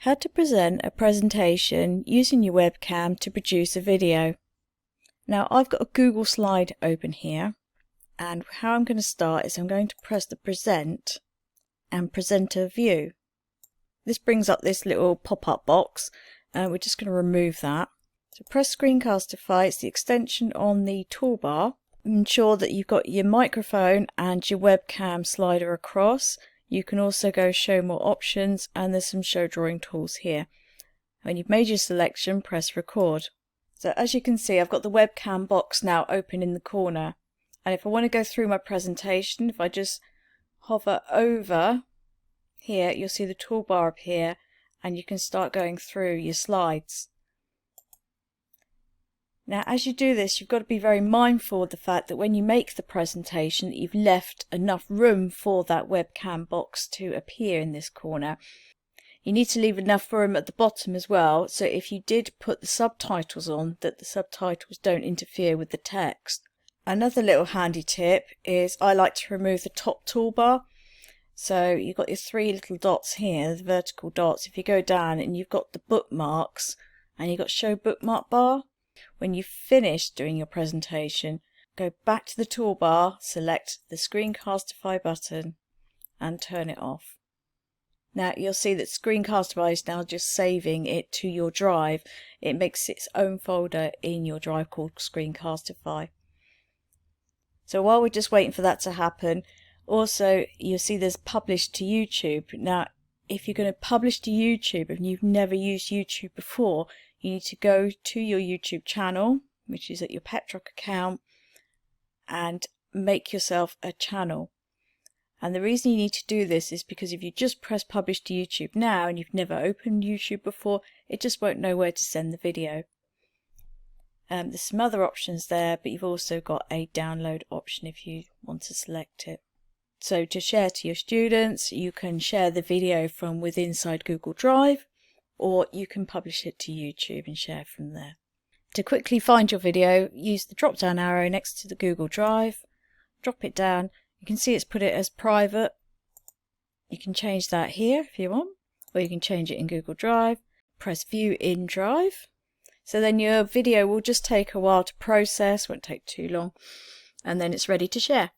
How to present a presentation using your webcam to produce a video. Now I've got a Google slide open here, and how I'm going to start is I'm going to press the present and presenter view. This brings up this little pop-up box and we're just going to remove that. So press Screencastify, it's the extension on the toolbar. Ensure that you've got your microphone and your webcam slider across. You can also go show more options, and there's some show drawing tools here. When you've made your selection, press record. So as you can see, I've got the webcam box now open in the corner, and if I want to go through my presentation, if I just hover over here, you'll see the toolbar up here and you can start going through your slides. Now as you do this, you've got to be very mindful of the fact that when you make the presentation that you've left enough room for that webcam box to appear in this corner. You need to leave enough room at the bottom as well, so if you did put the subtitles on, that the subtitles don't interfere with the text. Another little handy tip is I like to remove the top toolbar. So you've got your three little dots here, the vertical dots. If you go down and you've got the bookmarks and you've got show bookmark bar, when you've finished doing your presentation, go back to the toolbar, select the Screencastify button and turn it off. Now you'll see that Screencastify is now just saving it to your drive. It makes its own folder in your drive called Screencastify. So while we're just waiting for that to happen, also you'll see there's publish to YouTube. Now if you're going to publish to YouTube and you've never used YouTube before, you need to go to your YouTube channel, which is at your Petrock account, and make yourself a channel. And the reason you need to do this is because if you just press publish to YouTube now and you've never opened YouTube before, it just won't know where to send the video. There's some other options there, but you've also got a download option if you want to select it. So to share to your students, you can share the video from within inside Google Drive, or you can publish it to YouTube and share from there. To quickly find your video, use the drop down arrow next to the Google Drive, drop it down. You can see it's put it as private. You can change that here if you want, or you can change it in Google Drive. Press view in Drive. So then your video will just take a while to process, won't take too long, and then it's ready to share.